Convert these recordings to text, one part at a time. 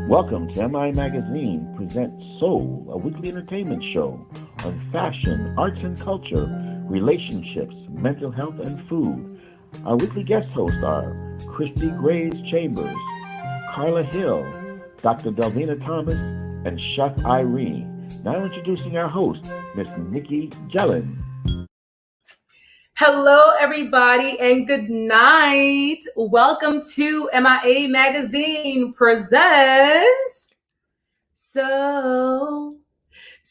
Welcome to MI Magazine presents Soul, a weekly entertainment show on fashion, arts and culture, relationships, mental health, and food. Our weekly guest hosts are Christy Graves Chambers, Carla Hill, Dr. Delvina Thomas, and Chef Irean. Now introducing our host, Miss Nikki Jellin. Hello, everybody, and good night. Welcome to MIA Magazine presents So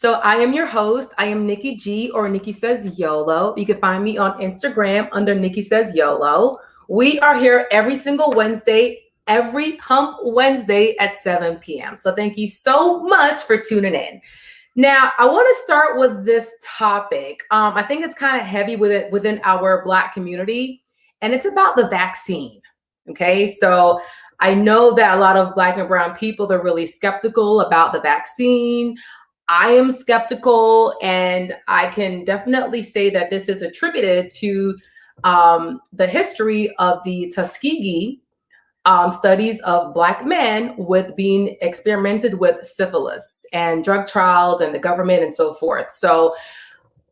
I am your host. I am Nikki G, or Nikki Says YOLO. You can find me on Instagram under Nikki Says YOLO. We are here every single Wednesday, every Hump Wednesday at 7 p.m. So thank you so much for tuning in. Now, I want to start with this topic. I think it's kind of heavy within our Black community, and it's about the vaccine. Okay, so I know that a lot of Black and Brown people, they're really skeptical about the vaccine. I am skeptical, and I can definitely say that this is attributed to the history of the Tuskegee studies of Black men with being experimented with syphilis and drug trials and the government and so forth. So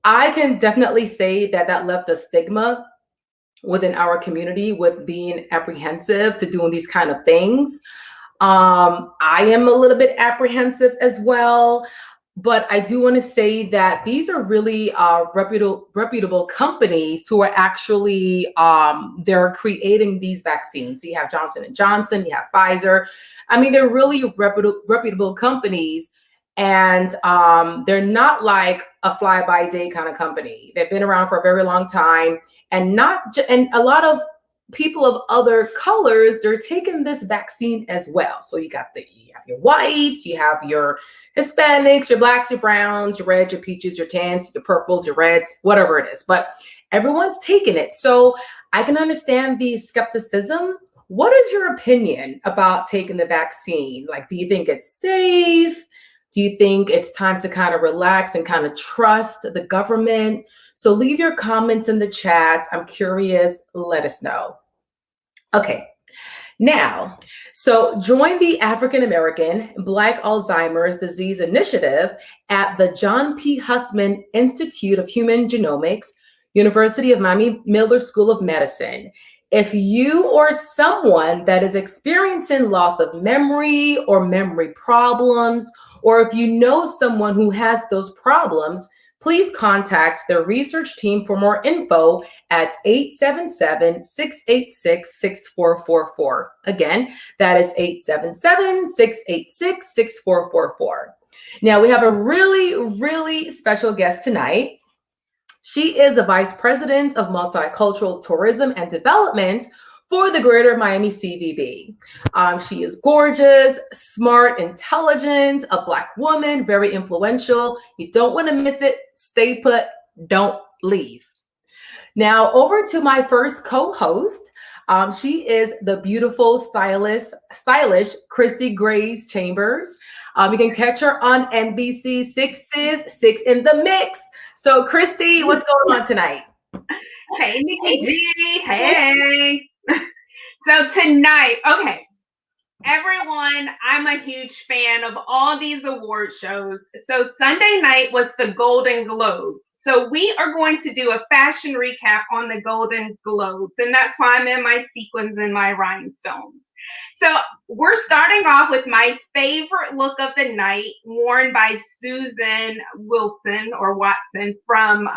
I can definitely say that that left a stigma within our community with being apprehensive to doing these kind of things. I am a little bit apprehensive as well. But I do want to say that these are really reputable companies who are actually, they're creating these vaccines. So you have Johnson & Johnson, you have Pfizer. I mean, they're really reputable companies. And they're not like a fly-by-day kind of company. They've been around for a very long time. And and a lot of people of other colors, they're taking this vaccine as well. So you have your whites, you have your Hispanics, your blacks, your browns, your reds, your peaches, your tans, your purples, your reds, whatever it is. But everyone's taking it. So I can understand the skepticism. What is your opinion about taking the vaccine? Like, do you think it's safe? Do you think it's time to kind of relax and kind of trust the government? So leave your comments in the chat. I'm curious. Let us know. Okay. Now, so join the African American Black Alzheimer's Disease Initiative at the John P. Hussman Institute of Human Genomics, University of Miami Miller School of Medicine. If you or someone that is experiencing loss of memory or memory problems, or if you know someone who has those problems, please contact the research team for more info at 877-686-6444. Again, that is 877-686-6444. Now, we have a really, really special guest tonight. She is the Vice President of Multicultural Tourism and Development for the Greater Miami CVB. She is gorgeous, smart, intelligent, a Black woman, very influential. You don't want to miss it. Stay put, don't leave. Now, over to my first co-host. She is the beautiful, stylish Christy Graves Chambers. You can catch her on NBC 6's Six in the Mix. So, Christy, what's going on tonight? Hey, Nikki G. Hey. So tonight, okay, everyone, I'm a huge fan of all these award shows. So Sunday night was the Golden Globes. So we are going to do a fashion recap on the Golden Globes. And that's why I'm in my sequins and my rhinestones. So we're starting off with my favorite look of the night, worn by Susan Wilson or Watson from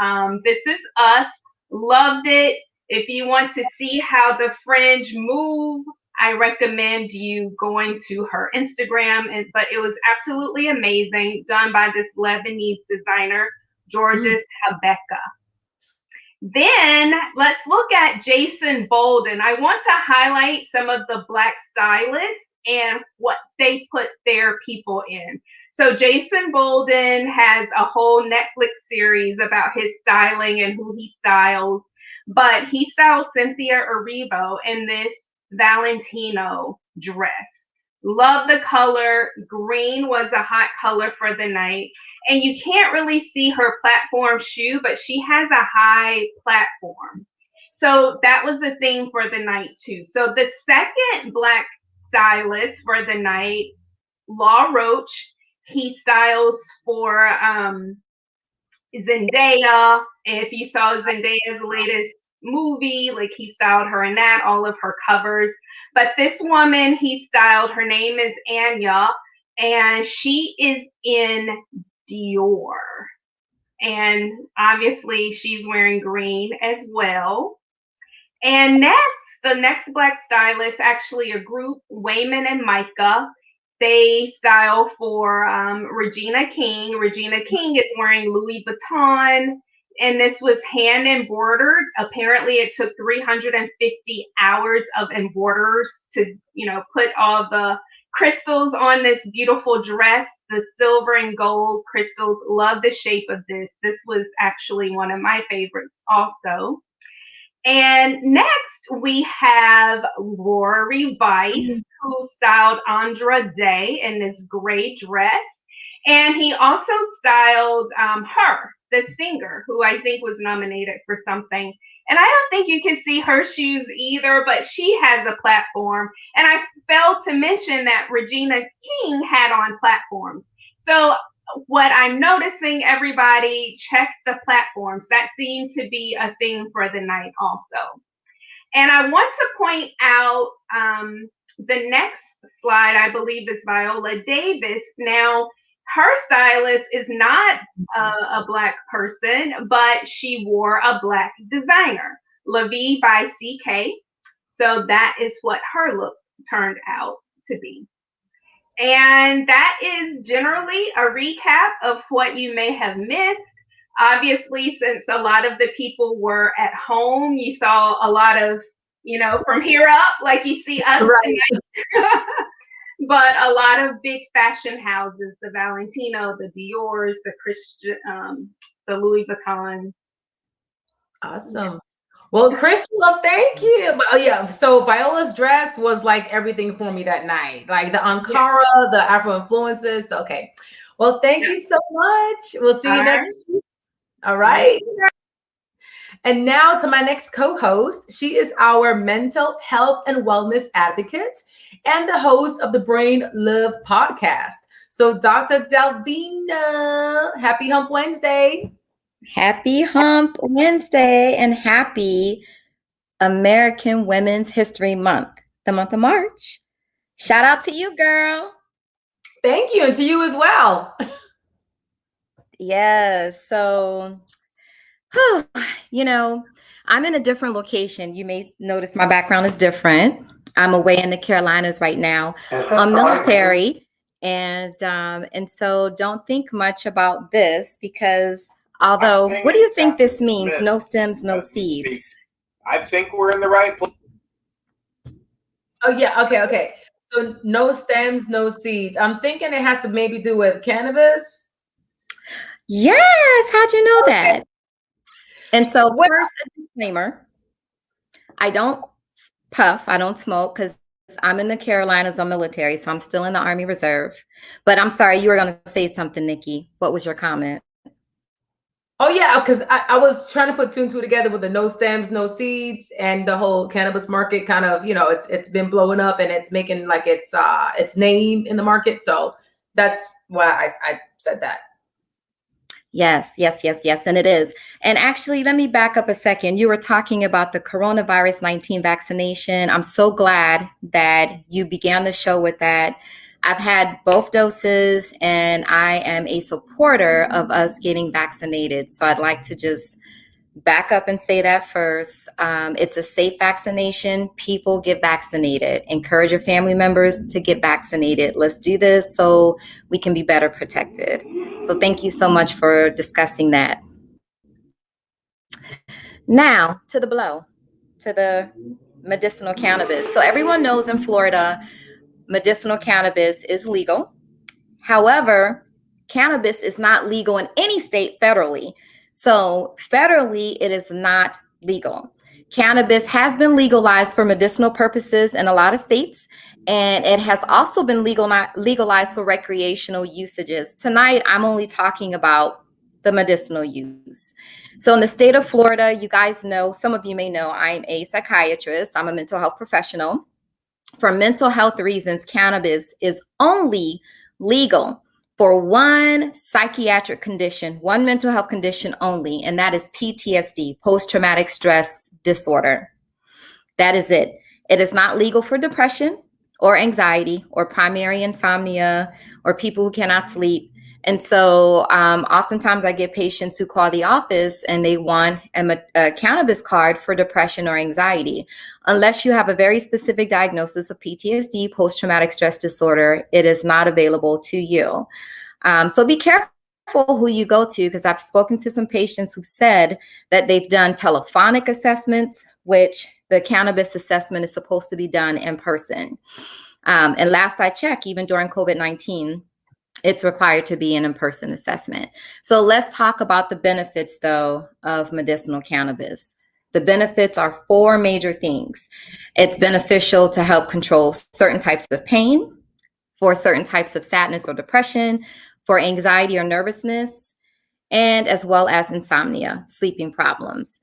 This Is Us. Loved it. If you want to see how the fringe move, I recommend you going to her Instagram. But it was absolutely amazing, done by this Lebanese designer, Georges Habeka. Then let's look at Jason Bolden. I want to highlight some of the Black stylists and what they put their people in. So Jason Bolden has a whole Netflix series about his styling and who he styles. But he styled Cynthia Erivo in this Valentino dress. Love the color. Green was a hot color for the night. And you can't really see her platform shoe, but she has a high platform. So that was the theme for the night too. So the second Black stylist for the night Law Roach. He styles for Zendaya. If you saw Zendaya's latest movie, like he styled her in that, all of her covers. But this woman he styled, her name is Anya, and she is in Dior. And obviously she's wearing green as well. And the next Black stylist, actually a group, Wayman and Micah, they style for Regina King. Regina King is wearing Louis Vuitton, and this was hand embroidered. Apparently, it took 350 hours of embroiders to, put all the crystals on this beautiful dress. The silver and gold crystals. Love the shape of this. This was actually one of my favorites also. And next we have Rory Weiss, who styled Andra Day in this gray dress. And he also styled her, the singer, who I think was nominated for something. And I don't think you can see her shoes either, but she has a platform. And I failed to mention that Regina King had on platforms. So what I'm noticing, everybody, check the platforms. That seemed to be a theme for the night also. And I want to point out the next slide, I believe, is Viola Davis. Now, her stylist is not a Black person, but she wore a Black designer, LaVie by CK. So that is what her look turned out to be. And that is generally a recap of what you may have missed. Obviously, since a lot of the people were at home, you saw a lot of, from here up, like you see us tonight. But a lot of big fashion houses, the Valentino, the Dior's, the Christian, the Louis Vuitton. Awesome. Well, Crystal, thank you. But, yeah, so Viola's dress was like everything for me that night, like the Ankara, the Afro influences. Okay. Well, thank you so much. We'll see you next week. All right. And now to my next co-host. She is our mental health and wellness advocate and the host of the Brain Love podcast. So Dr. Delvina, happy Hump Wednesday. Happy Hump Wednesday and happy American Women's History Month, the month of March. Shout out to you, girl. Thank you. And to you as well. Yes. So, I'm in a different location. You may notice my background is different. I'm away in the Carolinas right now. I'm military. And so don't think much about this because although, what do you think this means? No stems, no seeds. I think we're in the right place. Oh, yeah. Okay. So no stems, no seeds. I'm thinking it has to maybe do with cannabis. Yes. How'd you know that? And so first, a disclaimer. I don't puff. I don't smoke because I'm in the Carolinas. I'm military. So I'm still in the Army Reserve. But I'm sorry, you were going to say something, Nikki. What was your comment? Oh, yeah, because I was trying to put two and two together with the no stems, no seeds, and the whole cannabis market kind of, it's been blowing up and it's making like its name in the market. So that's why I said that. Yes. And it is. And actually, let me back up a second. You were talking about the coronavirus 19 vaccination. I'm so glad that you began the show with that. I've had both doses and I am a supporter of us getting vaccinated. So I'd like to just back up and say that first. It's a safe vaccination. People get vaccinated. Encourage your family members to get vaccinated. Let's do this so we can be better protected. So thank you so much for discussing that. Now to the blow, to the medicinal cannabis. So everyone knows in Florida, medicinal cannabis is legal. However, cannabis is not legal in any state federally. So federally, it is not legal. Cannabis has been legalized for medicinal purposes in a lot of states, and it has also been legalized for recreational usages. Tonight, I'm only talking about the medicinal use. So in the state of Florida, you guys know, some of you may know, I'm a psychiatrist. I'm a mental health professional. For mental health reasons, cannabis is only legal for one psychiatric condition, one mental health condition only, and that is PTSD, post-traumatic stress disorder. That is it. It is not legal for depression or anxiety or primary insomnia or people who cannot sleep. And so oftentimes I get patients who call the office and they want a cannabis card for depression or anxiety. Unless you have a very specific diagnosis of PTSD, post-traumatic stress disorder, it is not available to you. So be careful who you go to, because I've spoken to some patients who said that they've done telephonic assessments, which the cannabis assessment is supposed to be done in person. And last I checked, even during COVID-19, it's required to be an in-person assessment. So let's talk about the benefits, though, of medicinal cannabis. The benefits are four major things. It's beneficial to help control certain types of pain, for certain types of sadness or depression, for anxiety or nervousness, and as well as insomnia, sleeping problems.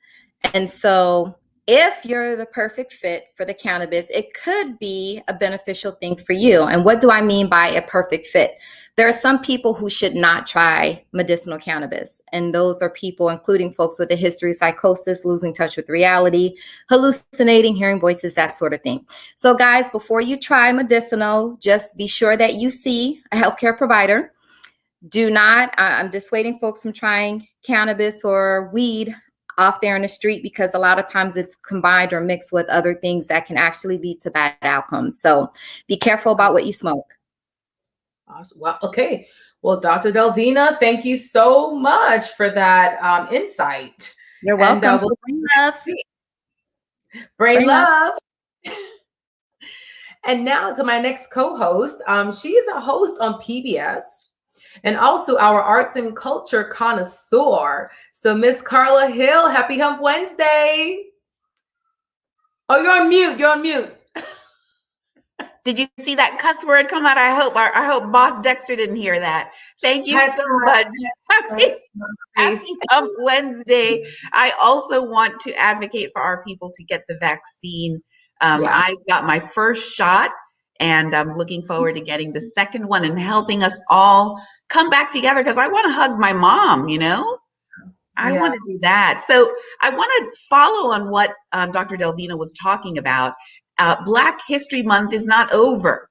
And so if you're the perfect fit for the cannabis, it could be a beneficial thing for you. And what do I mean by a perfect fit? There are some people who should not try medicinal cannabis. And those are people, including folks with a history of psychosis, losing touch with reality, hallucinating, hearing voices, that sort of thing. So guys, before you try medicinal, just be sure that you see a healthcare provider. Do not, I'm dissuading folks from trying cannabis or weed off there in the street, because a lot of times it's combined or mixed with other things that can actually lead to bad outcomes. So be careful about what you smoke. Awesome. Well, okay. Well, Dr. Delvina, thank you so much for that insight. You're welcome. And, So bring love. Bring love. And now to my next co-host. She is a host on PBS and also our arts and culture connoisseur. So Miss Carla Hill, happy Hump Wednesday. Oh, you're on mute. You're on mute. Did you see that cuss word come out? I hope Boss Dexter didn't hear that. Thank you so much. Happy Hump Wednesday. I also want to advocate for our people to get the vaccine. I got my first shot, and I'm looking forward to getting the second one and helping us all come back together, because I want to hug my mom, you know? I want to do that. So I want to follow on what Dr. Delvina was talking about. Black History Month is not over.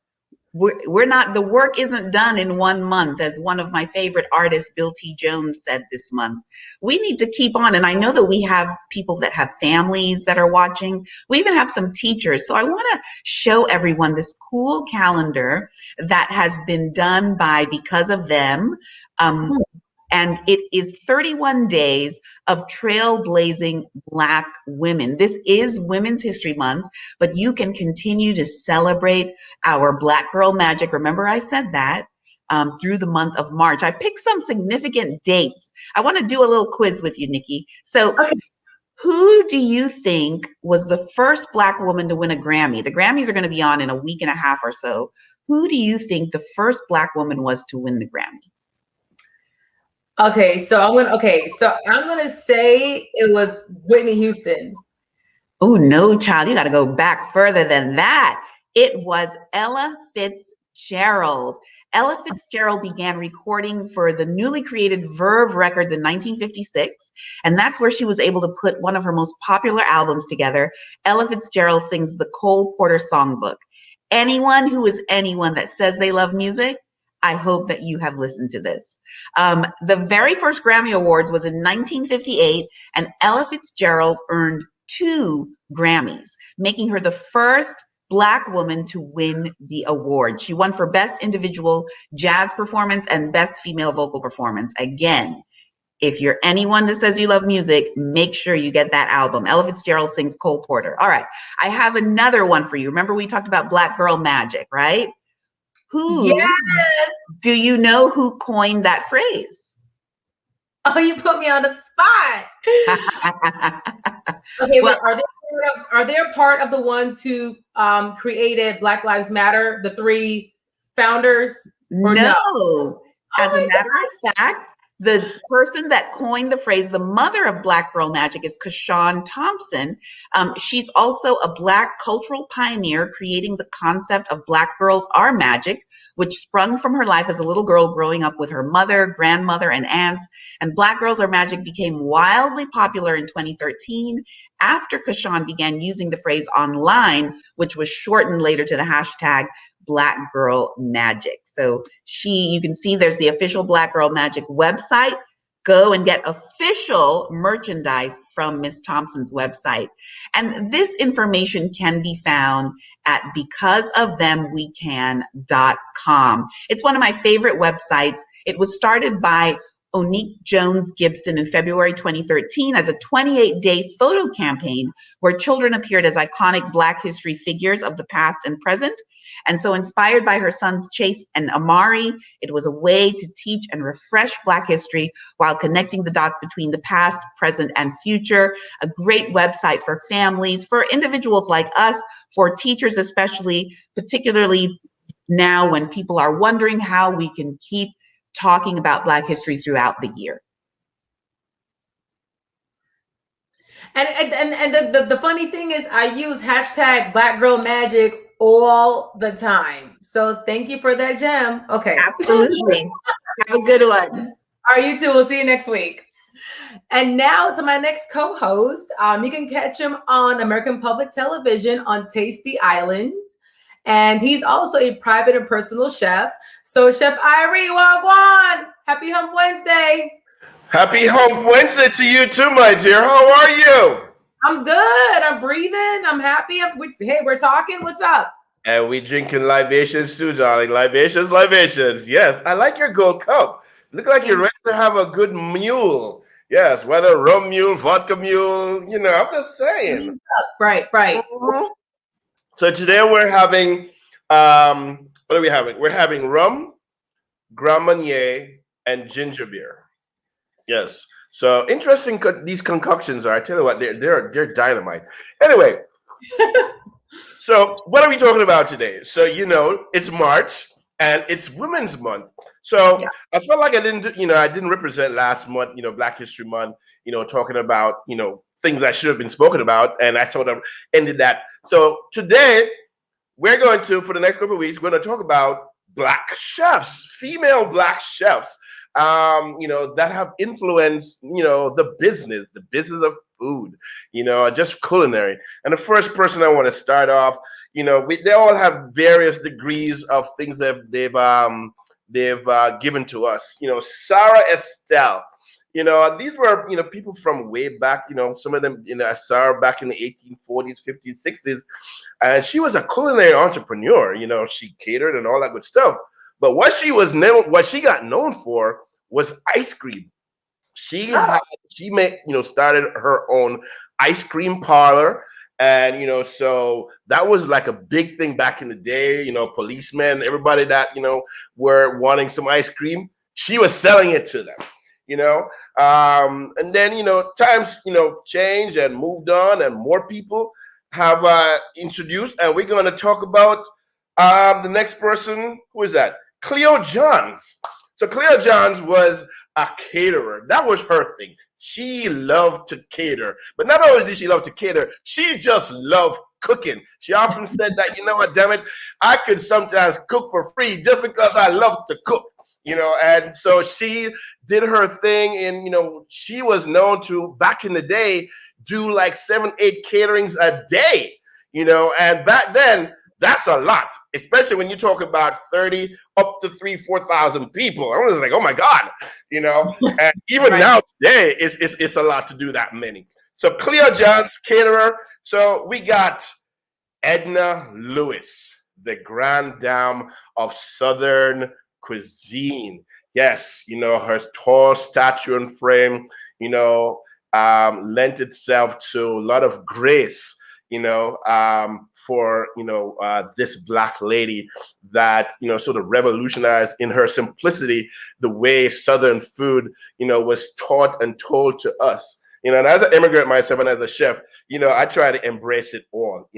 We're not, the work isn't done in 1 month, as one of my favorite artists, Bill T. Jones, said this month. We need to keep on. And I know that we have people that have families that are watching. We even have some teachers. So I want to show everyone this cool calendar that has been done by Because of Them. And it is 31 days of trailblazing Black women. This is Women's History Month, but you can continue to celebrate our Black girl magic. Remember, I said that through the month of March. I picked some significant dates. I want to do a little quiz with you, Nikki. So who do you think was the first Black woman to win a Grammy? The Grammys are going to be on in a week and a half or so. Who do you think the first Black woman was to win the Grammy? Okay, so I'm gonna say it was Whitney Houston. Oh no, child, you got to go back further than that. It was Ella Fitzgerald. Ella Fitzgerald began recording for the newly created Verve Records in 1956, and that's where she was able to put one of her most popular albums together. Ella Fitzgerald sings the Cole Porter Songbook. Anyone who is anyone that says they love music, I hope that you have listened to this. The very first Grammy Awards was in 1958, and Ella Fitzgerald earned 2 Grammys, making her the first Black woman to win the award. She won for Best Individual Jazz Performance and Best Female Vocal Performance. Again, if you're anyone that says you love music, make sure you get that album. Ella Fitzgerald sings Cole Porter. All right, I have another one for you. Remember, we talked about Black girl magic, right? Who do you know who coined that phrase? Oh, you put me on the spot. Okay, well, are they a part of the ones who created Black Lives Matter, the 3 founders? No. As a matter of fact, The person that coined the phrase, the mother of Black girl magic, is Kashawn Thompson. She's also a Black cultural pioneer, creating the concept of Black girls are magic, which sprung from her life as a little girl growing up with her mother, grandmother, and aunts. And Black girls are magic became wildly popular in 2013 after Kashawn began using the phrase online, which was shortened later to the hashtag Black Girl Magic. So you can see there's the official Black Girl Magic website. Go and get official merchandise from Miss Thompson's website. And this information can be found at becauseofthemwecan.com. It's one of my favorite websites. It was started by Onique Jones Gibson in February 2013 as a 28-day photo campaign where children appeared as iconic Black history figures of the past and present. And so, inspired by her sons Chase and Amari, it was a way to teach and refresh Black history while connecting the dots between the past, present, and future. A great website for families, for individuals like us, for teachers especially, particularly now when people are wondering how we can keep talking about Black history throughout the year. And the funny thing is, I use hashtag Black Girl Magic all the time. So thank you for that, gem. Okay. Absolutely. Have a good one. All right, you too. We'll see you next week. And now to my next co-host. You can catch him on American Public Television on Tasty Islands. And he's also a private and personal chef. So Chef Irie, wagwan! Happy Hump Wednesday. Happy Hump Wednesday to you too, my dear. How are you? I'm good. I'm breathing. I'm happy. Hey, we're talking. What's up? And we drinking libations too, darling. Libations, libations. Yes, I like your gold cup. Look like you're ready to have a good mule. Yes, whether rum mule, vodka mule, I'm just saying. Right. Mm-hmm. So today we're having, what are we having? We're having rum, Grand Marnier, and ginger beer. Yes. So interesting. These concoctions are. I tell you what, they're dynamite. Anyway, so what are we talking about today? So it's March and it's Women's Month. So yeah. I felt like I didn't represent last month. Black History Month. Talking about things I should have been spoken about, and I sort of ended that. So today we're going to, for the next couple of weeks, we're going to talk about Black chefs, female Black chefs. That have influenced, the business of food, just culinary. And the first person I want to start off, they all have various degrees of things that they've given to us. Sarah Estelle, these were, people from way back, some of them, Sarah back in the 1840s, 50s, 60s. And she was a culinary entrepreneur, she catered and all that good stuff. But what she got known for was ice cream. She started her own ice cream parlor, and so that was like a big thing back in the day. Policemen, everybody that were wanting some ice cream, she was selling it to them. And then times changed and moved on, and more people have introduced, and we're going to talk about the next person. Who is that? Cleo Johns. So Cleo Johns was a caterer. That was her thing. She loved to cater. But not only did she love to cater, she just loved cooking. She often said that, what, damn it, I could sometimes cook for free just because I love to cook. And so she did her thing, and, she was known to, back in the day, do like 7-8 caterings a day, and back then, that's a lot, especially when you talk about 30 up to 4,000 people. I was like, oh my God, and even right. Now today, it's a lot to do that many. So Cleo Johns, caterer. So we got Edna Lewis, the grande dame of Southern cuisine. Yes, her tall stature and frame, lent itself to a lot of grace, for this Black lady that sort of revolutionized in her simplicity the way Southern food was taught and told to us. And as an immigrant myself and as a chef, I try to embrace it all.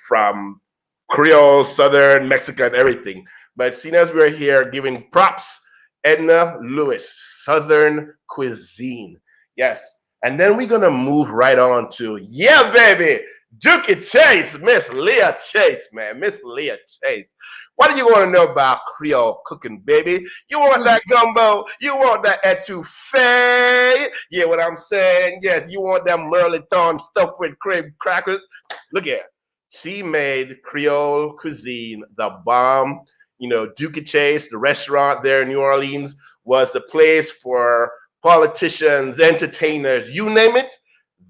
From Creole, Southern, Mexican, everything. But seeing as we're here giving props Edna Lewis, Southern Cuisine. Yes. And then we're going to move right on to, yeah, baby, Dookie Chase, Miss Leah Chase, man. Miss Leah Chase. What do you want to know about Creole cooking, baby? You want that gumbo? You want that etouffee? Yeah, what I'm saying? Yes, you want that merleton stuffed with crab crackers? Look at her. She made Creole cuisine the bomb. You know, Dookie Chase, the restaurant there in New Orleans, was the place for politicians, entertainers, you name it,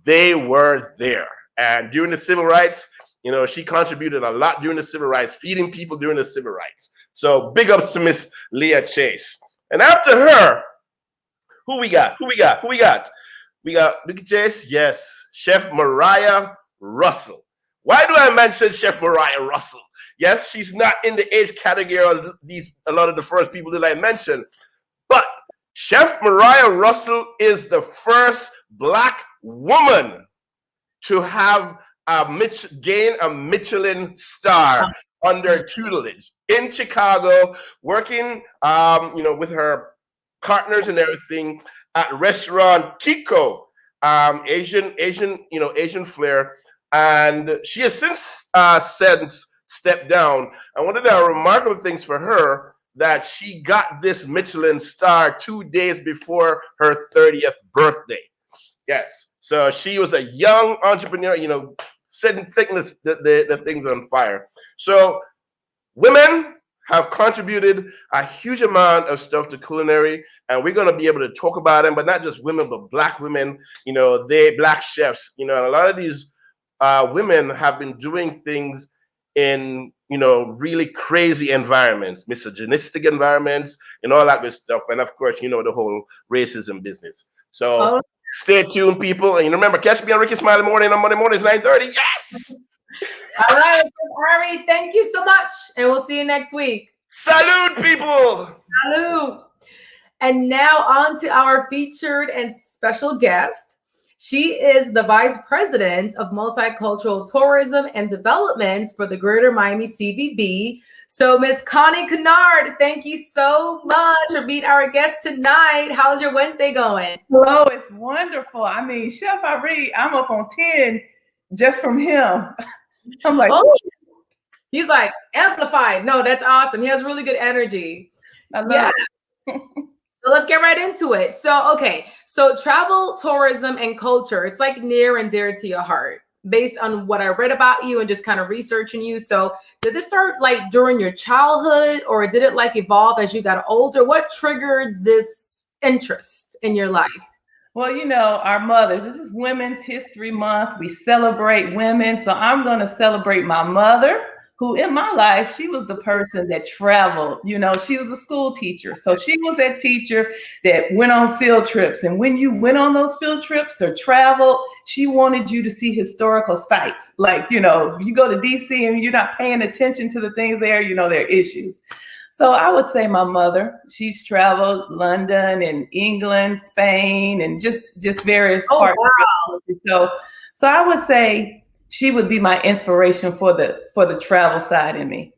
they were there. And during the civil rights, you know, she contributed a lot during the civil rights, feeding people during the civil rights. So big ups to Miss Leah Chase. And after her, who we got? We got Dookie Chase, yes, Chef Mariah Russell. Why do I mention Chef Mariah Russell? Yes, she's not in the age category of a lot of the first people that I mentioned, but Chef Mariah Russell is the first Black woman to have gain a Michelin star under tutelage in Chicago, working, you know, with her partners and everything at restaurant Kiko, Asian flair, and she has since stepped down. And one of the remarkable things for her that she got this Michelin star 2 days before her 30th birthday. Yes. So she was a young entrepreneur, you know, setting the things on fire. So women have contributed a huge amount of stuff to culinary, and we're going to be able to talk about them, but not just women, but Black women, you know, Black chefs, you know, and a lot of these women have been doing things in, you know, really crazy environments, misogynistic environments, and all that good stuff. And of course, you know, the whole racism business. So stay tuned, people. And remember, catch me on Ricky Smiley Morning on Monday mornings, 9:30. Yes! All right, Ari, thank you so much. And we'll see you next week. Salute, people! Salute. And now on to our featured and special guest. She is the Vice President of Multicultural Tourism and Development for the Greater Miami CVB. So Miss Connie Kinnard, thank you so much for being our guest tonight. How's your Wednesday going? Hello, it's wonderful. I mean, Chef Ari, I'm up on 10 just from him. I'm like, oh, he's like amplified. No, that's awesome. He has really good energy. I love it. So let's get right into it. So, okay. So travel, tourism, and culture, it's like near and dear to your heart based on what I read about you and just kind of researching you. So did this start like during your childhood, or did it like evolve as you got older? What triggered this interest in your life? Well, you know, our mothers, this is Women's History Month. We celebrate women. So I'm going to celebrate my mother, who in my life, she was the person that traveled. You know, she was a school teacher. So she was that teacher that went on field trips. And when you went on those field trips or traveled, she wanted you to see historical sites. Like, you know, you go to DC and you're not paying attention to the things there, you know, there are issues. So I would say my mother, she's traveled London and England, Spain, and just various parts. Wow. So I would say she would be my inspiration for the travel side in me.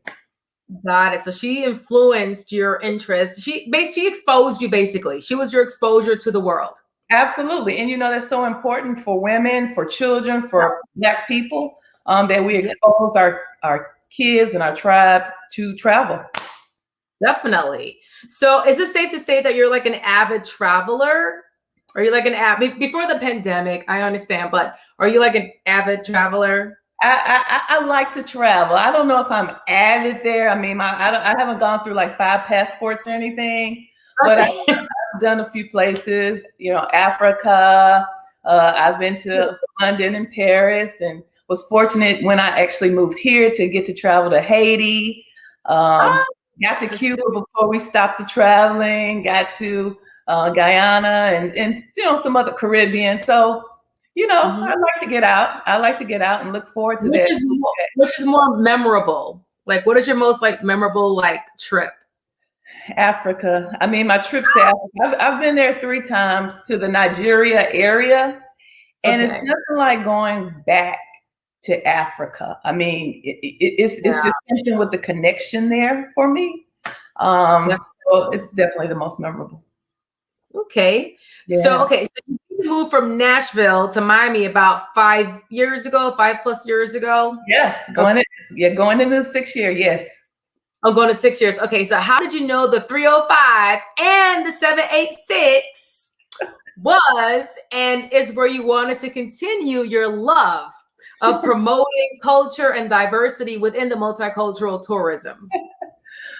Got it. So she influenced your interest. She exposed you, basically. She was your exposure to the world. Absolutely. And you know, that's so important for women, for children, for Black people, that we expose our kids and our tribes to travel. Definitely. So is it safe to say that you're like an avid traveler? Are you like before the pandemic? I understand, but are you like an avid traveler? I like to travel. I don't know if I'm avid there. I mean, I haven't gone through like 5 passports or anything, but I've done a few places, you know, Africa. I've been to London and Paris, and was fortunate when I actually moved here to get to travel to Haiti. Got to Cuba before we stopped the traveling, got to Guyana and you know, some other Caribbean. So, you know, I like to get out. I like to get out and look forward to that. Which is more memorable? Like, what is your most like memorable like trip? Africa. I mean, my trips to Africa, I've been there 3 times to the Nigeria area, and it's nothing like going back to Africa. I mean, it's just something with the connection there for me. So it's definitely the most memorable. Okay. Yeah. So you moved from Nashville to Miami about 5 years ago, 5+ years ago. Yes, going into the 6th year. Yes. Oh, going to 6 years. Okay. So how did you know the 305 and the 786 was and is where you wanted to continue your love of promoting culture and diversity within the multicultural tourism?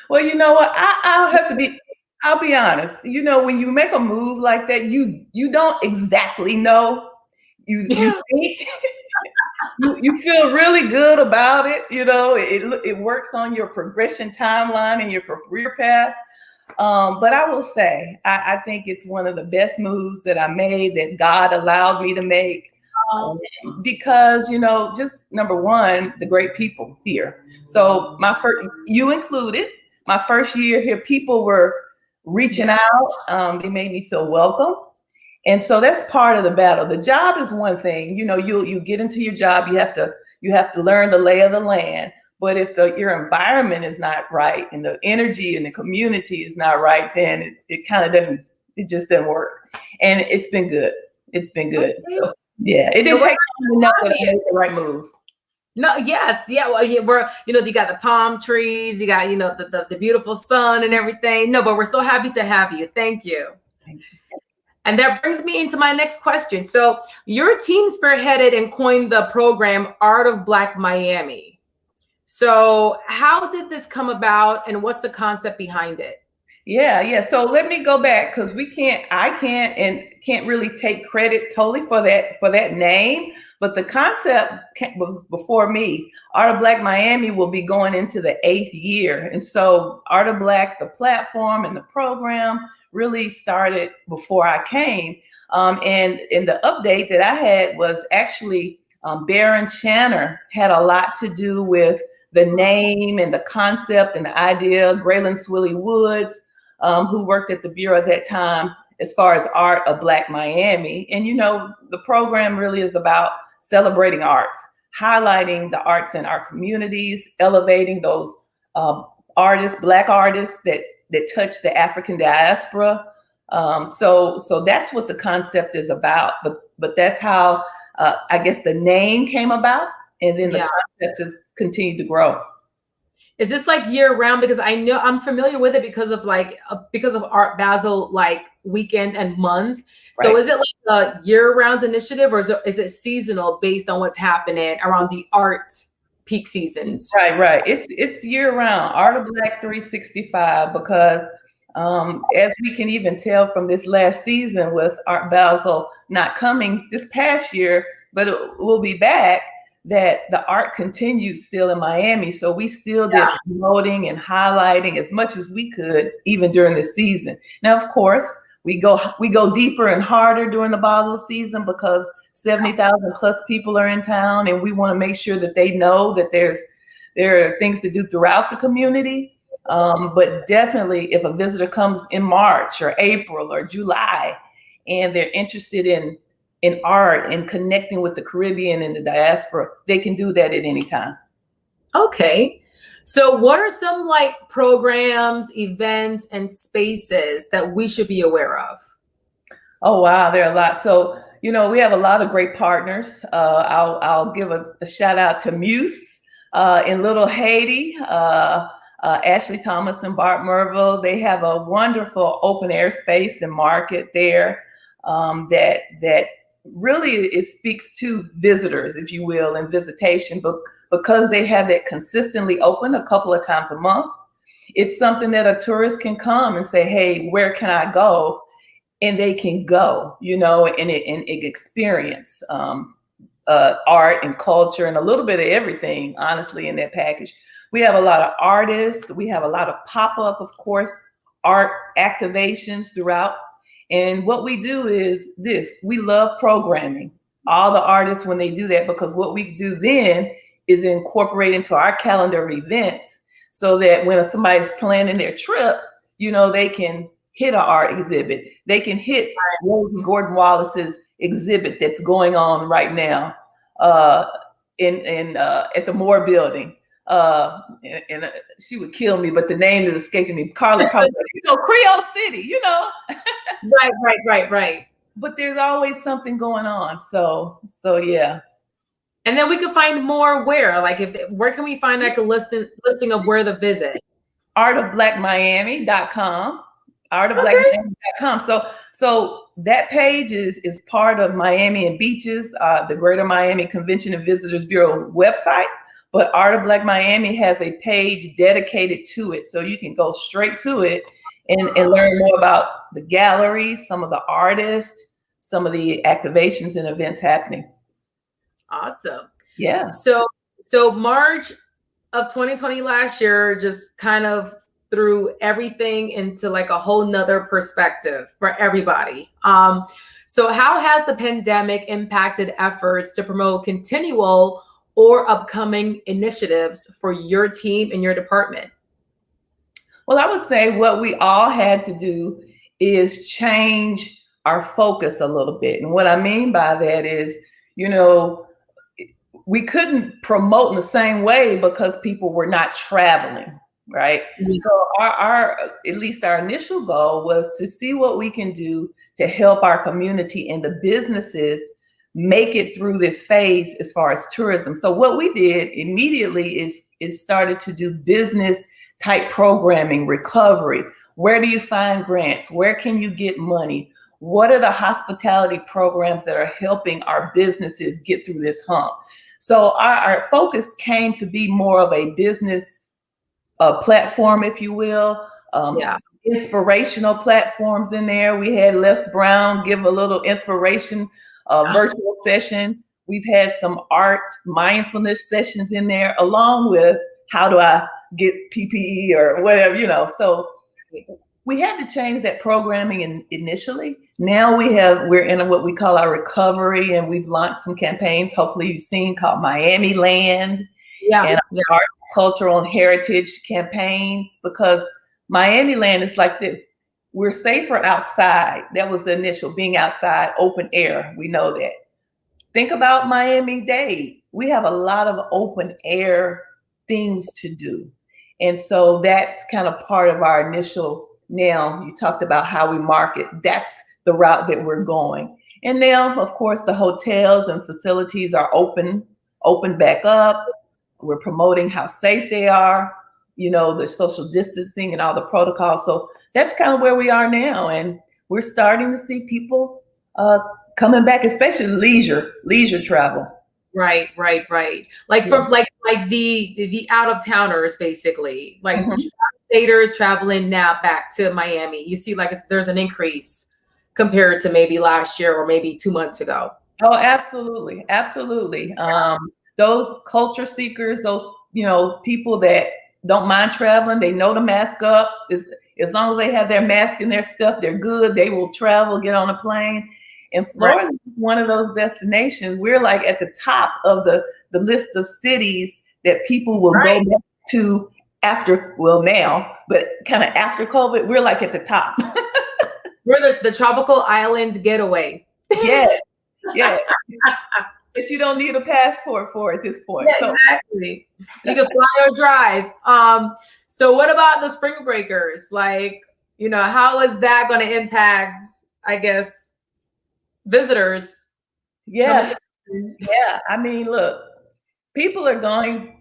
Well, you know what? I'll be honest. You know, when you make a move like that, you don't exactly know. You think you feel really good about it. You know, it works on your progression timeline and your career path. But I will say, I think it's one of the best moves that I made, that God allowed me to make. Because, you know, just number one, the great people here. So you included, my first year here, people were reaching out. They made me feel welcome. And so that's part of the battle. The job is one thing. You know, you get into your job, you have to learn the lay of the land. But if your environment is not right and the energy and the community is not right, then it just doesn't work. And it's been good. It's been good. So, yeah, it didn't take time to know that I made the right move. No, yes, yeah. Well, we're, you got the palm trees, you got, the beautiful sun and everything. No, but we're so happy to have you. Thank you. Thank you. And that brings me into my next question. So your team spearheaded and coined the program Art of Black Miami. So how did this come about and what's the concept behind it? Yeah. So let me go back, because I can't really take credit totally for that name, but the concept was before me. Art of Black Miami will be going into the 8th year. And so Art of Black, the platform and the program, really started before I came. And the update that I had was actually Baron Channer had a lot to do with the name and the concept and the idea. Graylin Swilly Woods, who worked at the Bureau at that time as far as Art of Black Miami. And, the program really is about celebrating arts, highlighting the arts in our communities, elevating those Black artists that touch the African diaspora. So that's what the concept is about. But that's how I guess the name came about, and then the concept has continued to grow. Is this like year round? Because I know I'm familiar with it because of Art Basel weekend and month. So right. Is it like a year round initiative, or is it seasonal based on what's happening around the art peak seasons? Right. It's year round. Art of Black 365, because as we can even tell from this last season with Art Basel not coming this past year, but it will be back, that the art continues still in Miami. So we still did promoting and highlighting as much as we could, even during the season. Now, of course, we go deeper and harder during the Basel season, because 70,000 plus people are in town, and we want to make sure that they know that there are things to do throughout the community. But definitely, if a visitor comes in March or April or July and they're interested in art and connecting with the Caribbean and the diaspora, they can do that at any time. Okay. So what are some programs, events, and spaces that we should be aware of? Oh, wow. There are a lot. So, we have a lot of great partners. I'll give a shout out to Muse in Little Haiti, Ashley Thomas and Bart Merville. They have a wonderful open air space and market there that really it speaks to visitors, if you will, and visitation, but because they have that consistently open a couple of times a month, it's something that a tourist can come and say, hey, where can I go? And they can go, and experience art and culture and a little bit of everything, honestly, in that package. We have a lot of artists. We have a lot of pop-up, of course, art activations throughout. And what we do is this: we love programming all the artists when they do that, because what we do then is incorporate into our calendar of events, so that when somebody's planning their trip, they can hit an art exhibit. They can hit Gordon Wallace's exhibit that's going on right now at the Moore Building. and she would kill me, but the name is escaping me. Carla, probably, Creole City, Right. But there's always something going on. So yeah. And then we could find more where? Like, where can we find like a listing of where to visit? artofblackmiami.com. artofblackmiami.com. So that page is part of Miami and Beaches, the Greater Miami Convention and Visitors Bureau website. But Art of Black Miami has a page dedicated to it. So you can go straight to it and learn more about the galleries, some of the artists, some of the activations and events happening. Awesome. Yeah. So March of 2020 last year just kind of threw everything into like a whole nother perspective for everybody. So how has the pandemic impacted efforts to promote continual or upcoming initiatives for your team and your department? Well, I would say what we all had to do is change our focus a little bit. And what I mean by that is, we couldn't promote in the same way because people were not traveling, right? Mm-hmm. So our at least our initial goal was to see what we can do to help our community and the businesses make it through this phase as far as tourism. So what we did immediately is started to do business type programming, recovery. Where do you find grants? Where can you get money? What are the hospitality programs that are helping our businesses get through this hump? So our focus came to be more of a business platform, if you will. Inspirational platforms in there. We had Les Brown give a little inspiration virtual session. We've had some art mindfulness sessions in there, along with how do I get PPE or whatever, So we had to change that programming initially. Now we're in what we call our recovery, and we've launched some campaigns, hopefully you've seen, called Miami Land and art, cultural and heritage campaigns, because Miami Land is like this. We're safer outside. That was the initial, being outside, open air. We know that. Think about Miami-Dade. We have a lot of open air things to do. And so that's kind of part of our initial. Now, you talked about how we market. That's the route that we're going. And now, of course, the hotels and facilities are open back up. We're promoting how safe they are, the social distancing and all the protocols. So that's kind of where we are now. And we're starting to see people coming back, especially leisure travel. Right. Like from like the out of towners, basically, like staters traveling now back to Miami. You see, like there's an increase compared to maybe last year or maybe 2 months ago. Oh, absolutely. Those culture seekers, those people that don't mind traveling, they know to mask up. As long as they have their mask and their stuff, they're good. They will travel, get on a plane. And Florida is one of those destinations. We're like at the top of the list of cities that people will go back to after, now, but kind of after COVID, we're like at the top. We're the tropical island getaway. Yeah. But you don't need a passport for at this point. Yeah, exactly. You can fly or drive. So what about the spring breakers? Like, how is that going to impact, I guess, visitors? Yeah. I mean, look, people are going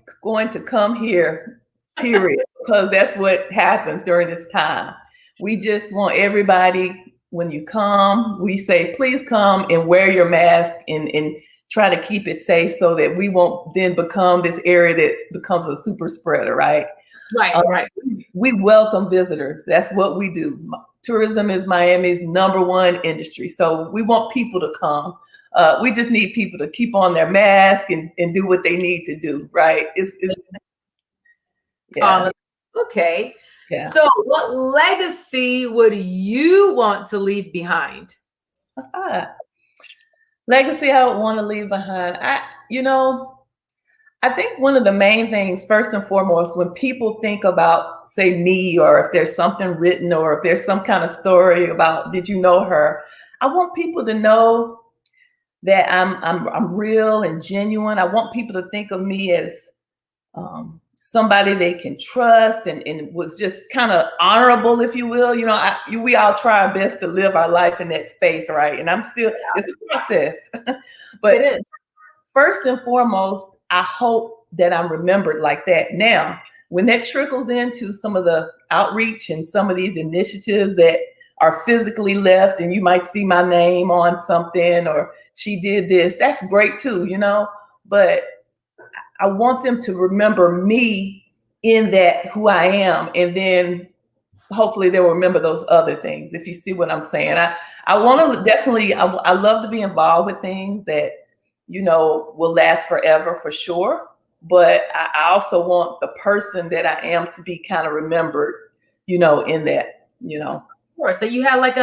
to come here, period, because that's what happens during this time. We just want everybody, when you come, we say, please come and wear your mask and try to keep it safe so that we won't then become this area that becomes a super spreader, right? Right. We welcome visitors. That's what we do. Tourism is Miami's #1 industry. So we want people to come. We just need people to keep on their mask and do what they need to do, right? Okay. Yeah. So what legacy would you want to leave behind? Legacy I would want to leave behind. I think one of the main things, first and foremost, when people think about, say, me, or if there's something written, or if there's some kind of story about, did you know her? I want people to know that I'm real and genuine. I want people to think of me as somebody they can trust and was just kind of honorable, if you will. You know, we all try our best to live our life in that space, right? And I'm still, it's a process. But It is. First and foremost, I hope that I'm remembered like that. Now, when that trickles into some of the outreach and some of these initiatives that are physically left, and you might see my name on something, or she did this, that's great too, you know, but I want them to remember me in that, who I am, and then hopefully they'll remember those other things, if you see what I'm saying. I want to definitely, I love to be involved with things that, you know, will last forever for sure. But I also want the person that I am to be kind of remembered, you know, in that, you know. Of course. So you had like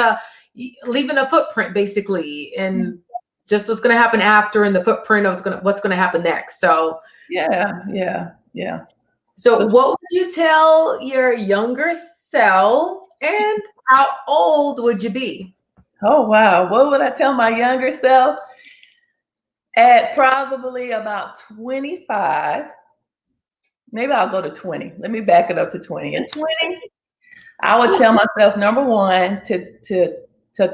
leaving a footprint basically, and just what's going to happen after, and the footprint of what's going to happen next. So yeah. So what would you tell your younger self, and how old would you be? Oh, wow. What would I tell my younger self? At probably about 25, maybe I'll go to 20. Let me back it up to 20. At 20, I would tell myself, number one, to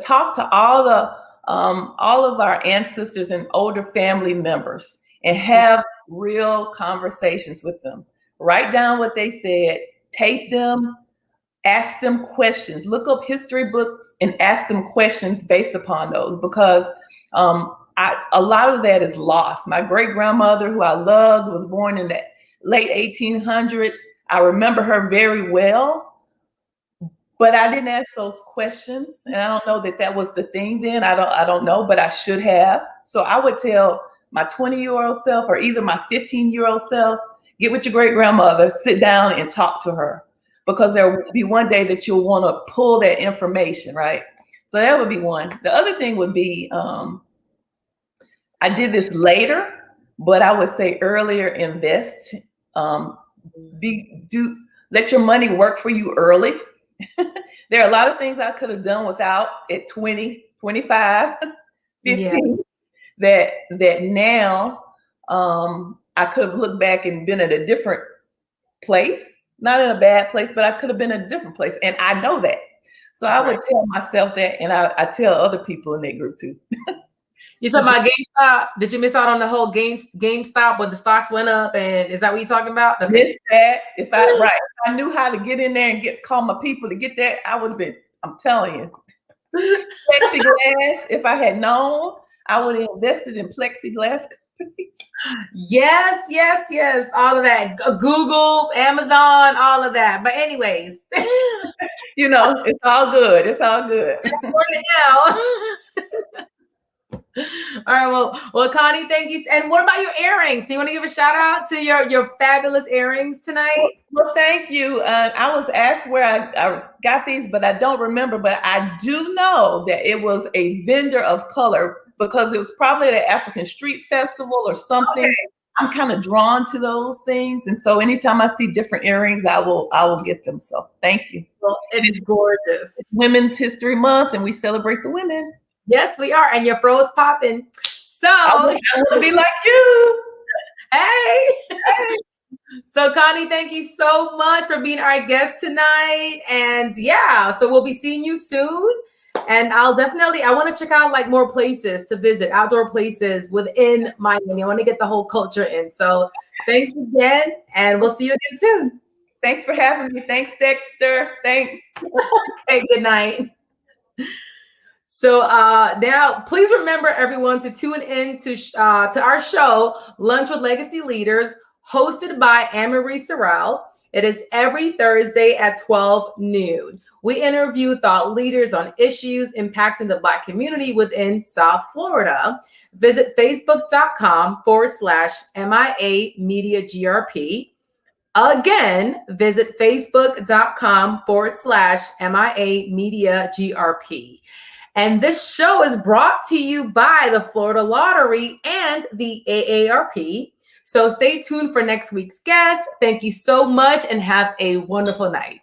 talk to all of our ancestors and older family members and have real conversations with them. Write down what they said, tape them, ask them questions, look up history books and ask them questions based upon those, because a lot of that is lost. My great grandmother, who I loved, was born in the late 1800s. I remember her very well, but I didn't ask those questions, and I don't know that was the thing then. I don't know, but I should have. So I would tell my 20-year-old self, or either my 15-year-old self, get with your great grandmother, sit down and talk to her, because there will be one day that you'll want to pull that information, right? So that would be one. The other thing would be, I did this later, but I would say earlier, invest. Let your money work for you early. There are a lot of things I could have done without at 20, 25, 15, that now I could have looked back and been at a different place, not in a bad place, but I could have been in a different place. And I know that. So I would tell myself that, and I tell other people in that group too. You talking about GameStop? Did you miss out on the whole GameStop when the stocks went up? And is that what you're talking about? Okay. Missed that. If I knew how to get in there and call my people to get that, I would have been, I'm telling you. Plexiglass, if I had known, I would have invested in plexiglass companies. Yes. All of that. Google, Amazon, all of that. But anyways. You know, it's all good. It's all good. Now. All right, well, Connie, thank you. And what about your earrings? So you want to give a shout out to your fabulous earrings tonight? Well, thank you. I was asked where I got these, but I don't remember. But I do know that it was a vendor of color, because it was probably at an African street festival or something. Okay. I'm kind of drawn to those things, and so anytime I see different earrings, I will get them. So thank you. Well, it is gorgeous. It's Women's History Month, and we celebrate the women. Yes, we are, and your fro is popping. So I want to be like you. Hey. So Connie, thank you so much for being our guest tonight. And so we'll be seeing you soon. And I want to check out like more places to visit, outdoor places within Miami. I want to get the whole culture in. So thanks again, and we'll see you again soon. Thanks for having me. Thanks, Dexter. Thanks. Okay, good night. So now, please remember, everyone, to tune in to our show, Lunch with Legacy Leaders, hosted by Anne-Marie Sorrell. It is every Thursday at 12 noon. We interview thought leaders on issues impacting the Black community within South Florida. Visit facebook.com/MIA Media GRP. Again, visit facebook.com/MIA Media GRP. And this show is brought to you by the Florida Lottery and the AARP. So stay tuned for next week's guest. Thank you so much and have a wonderful night.